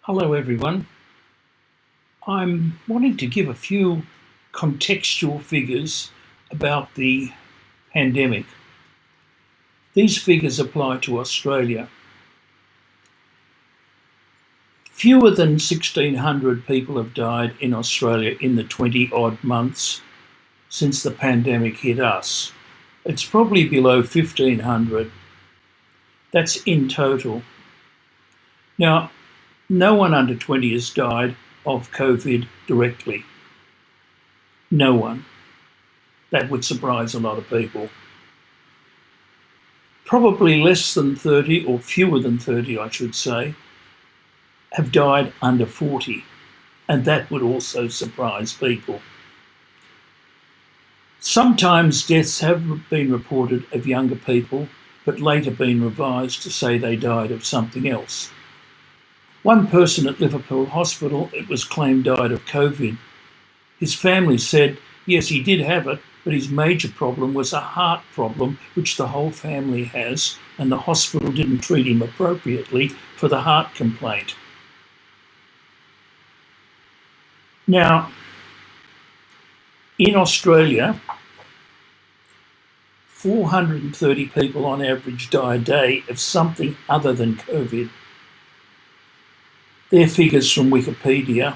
Hello, everyone. I'm wanting to give a few contextual figures about the pandemic. These figures apply to Australia. Fewer than 1,600 people have died in Australia in the 20 odd months since the pandemic hit us. It's probably below 1,500. That's in total. Now, no one under 20 has died of COVID directly. No one. That would surprise a lot of people. Probably less than 30, or fewer than 30, I should say, have died under 40, and that would also surprise people. Sometimes deaths have been reported of younger people, but later been revised to say they died of something else. One person at Liverpool Hospital, it was claimed, died of COVID. His family said, yes, he did have it, but his major problem was a heart problem, which the whole family has, and the hospital didn't treat him appropriately for the heart complaint. Now, in Australia, 430 people on average die a day of something other than COVID. They're figures from Wikipedia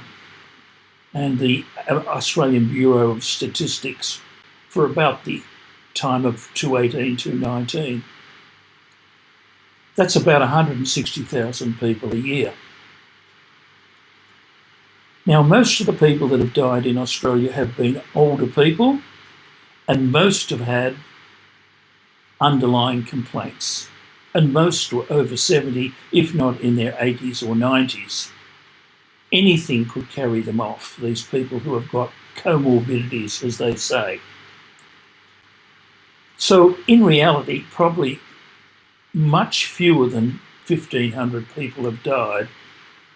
and the Australian Bureau of Statistics for about the time of 2018, 2019. That's about 160,000 people a year. Now, most of the people that have died in Australia have been older people, and most have had underlying complaints, and most were over 70, if not in their 80s or 90s. Anything could carry them off, these people who have got co-morbidities, as they say. So in reality, probably much fewer than 1,500 people have died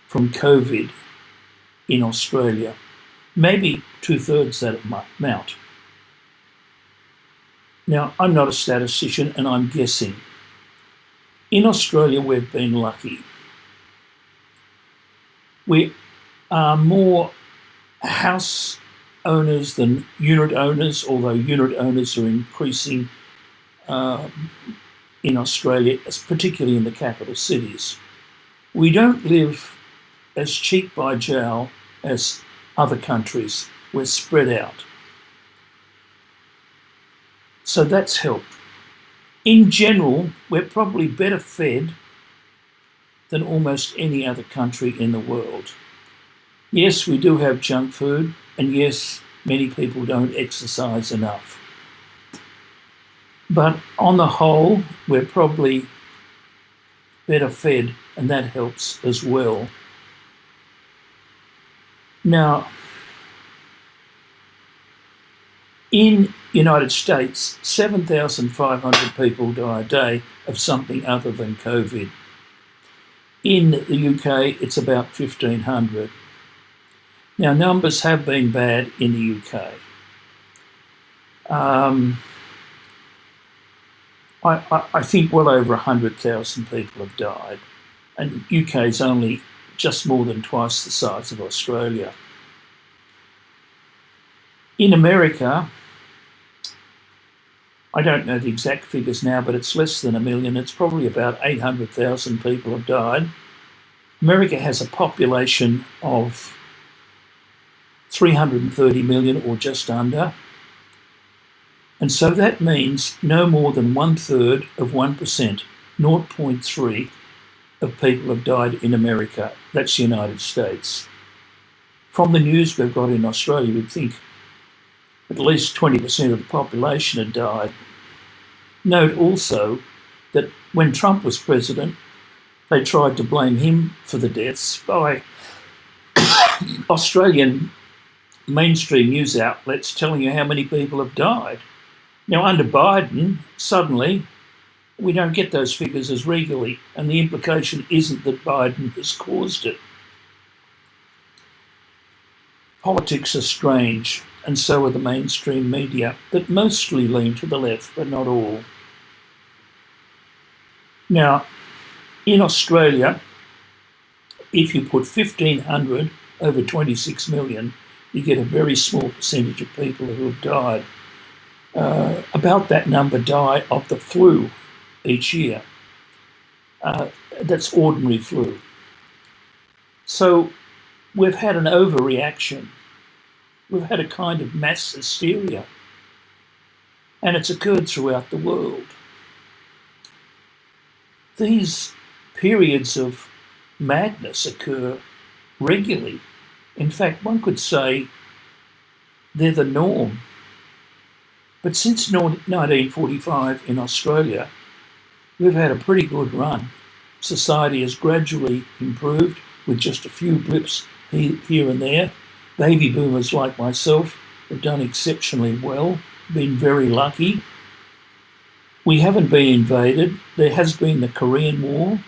from COVID in Australia. Maybe 2/3 that amount. Now, I'm not a statistician and I'm guessing. In Australia, we've been lucky. We are more house owners than unit owners, although unit owners are increasing in Australia, particularly in the capital cities. We don't live as cheek by jowl as other countries. We're spread out. So that's helped. In general, we're probably better fed than almost any other country in the world. Yes, we do have junk food, and yes, many people don't exercise enough. But on the whole, we're probably better fed, and that helps as well. Now, in United States, 7,500 people die a day of something other than COVID. In the UK, it's about 1,500. Now, numbers have been bad in the UK. I think well over 100,000 people have died, and UK is only just more than twice the size of Australia. In America, I don't know the exact figures now, but it's less than 1 million. It's probably about 800,000 people have died. America has a population of 330 million or just under. And so that means no more than 1/3 of 1%, 0.3 of people have died in America. That's the United States. From the news we've got in Australia, you'd think at least 20% of the population had died. Note also that when Trump was president, they tried to blame him for the deaths by Australian mainstream news outlets telling you how many people have died. Now, under Biden, suddenly, we don't get those figures as regularly, and the implication isn't that Biden has caused it. Politics are strange, and so are the mainstream media, that mostly lean to the left, but not all. Now, in Australia, if you put 1,500 over 26 million, you get a very small percentage of people who have died. About that number die of the flu each year. That's ordinary flu. So we've had an overreaction. We've had a kind of mass hysteria, and it's occurred throughout the world. These periods of madness occur regularly. In fact, one could say they're the norm. But since 1945 in Australia, we've had a pretty good run. Society has gradually improved with just a few blips here and there. Baby boomers like myself have done exceptionally well, been very lucky. We haven't been invaded. There has been the Korean War,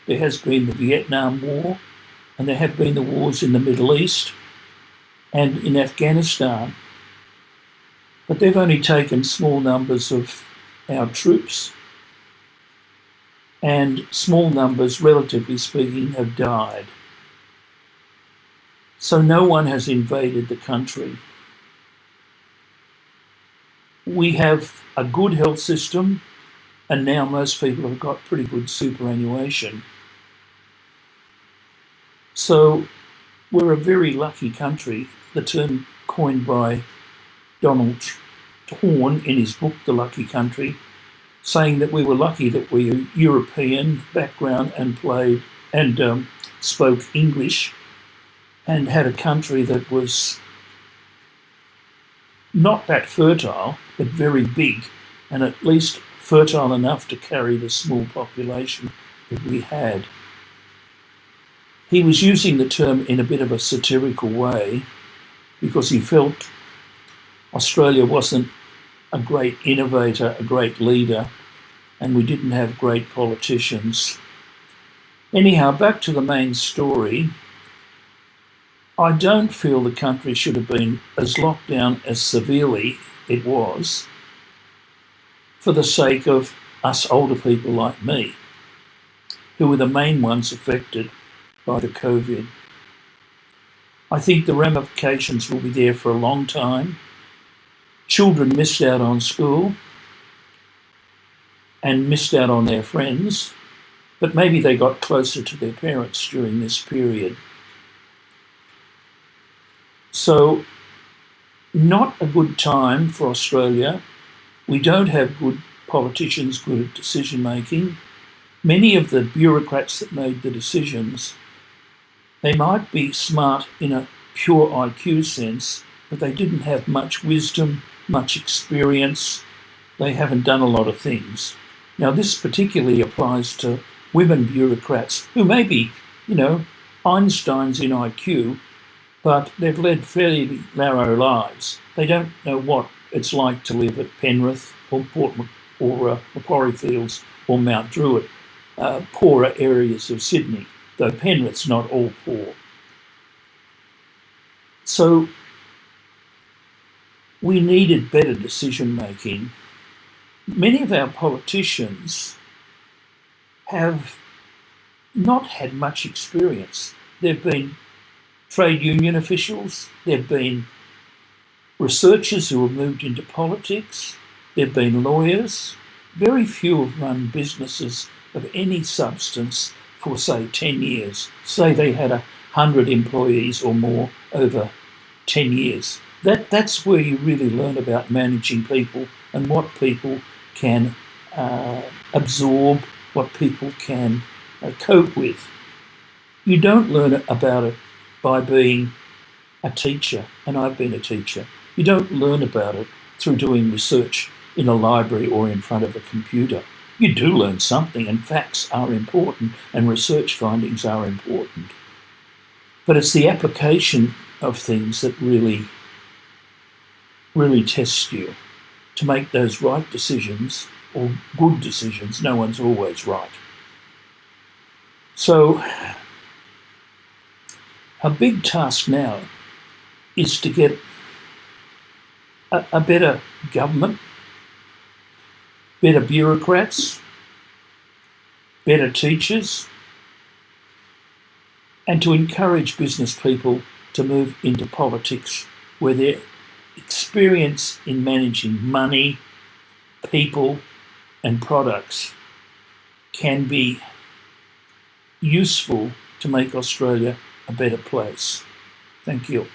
there has been the Vietnam War, and there have been the wars in the Middle East and in Afghanistan. But they've only taken small numbers of our troops, and small numbers, relatively speaking, have died. So no one has invaded the country. We have a good health system, and now most people have got pretty good superannuation. So we're a very lucky country. The term coined by Donald Horne in his book, The Lucky Country, saying that we were lucky that we were European background and spoke English and had a country that was not that fertile, but very big, and at least fertile enough to carry the small population that we had. He was using the term in a bit of a satirical way because he felt Australia wasn't a great innovator, a great leader, and we didn't have great politicians. Anyhow, back to the main story. I don't feel the country should have been as locked down as severely it was for the sake of us older people like me, who were the main ones affected by the COVID. I think the ramifications will be there for a long time. Children missed out on school and missed out on their friends, but maybe they got closer to their parents during this period. So, not a good time for Australia. We don't have good politicians, good at decision making. Many of the bureaucrats that made the decisions, they might be smart in a pure IQ sense, but they didn't have much wisdom, much experience. They haven't done a lot of things. Now, this particularly applies to women bureaucrats who may be, Einsteins in IQ, but they've led fairly narrow lives. They don't know what it's like to live at Penrith or Macquarie Fields or Mount Druitt, poorer areas of Sydney, though Penrith's not all poor. So we needed better decision making. Many of our politicians have not had much experience. They've been trade union officials, they've been researchers who have moved into politics, they've been lawyers. Very few have run businesses of any substance for, say, 10 years. Say they had 100 employees or more over 10 years. That's where you really learn about managing people and what people can absorb, what people can cope with. You don't learn about it by being a teacher, and I've been a teacher. You don't learn about it through doing research in a library or in front of a computer. You do learn something, and facts are important, and research findings are important. But it's the application of things that really tests you to make those right decisions, or good decisions. No one's always right. So a big task now is to get a better government, better bureaucrats, better teachers, and to encourage business people to move into politics where their experience in managing money, people, and products can be useful to make Australia a better place. Thank you.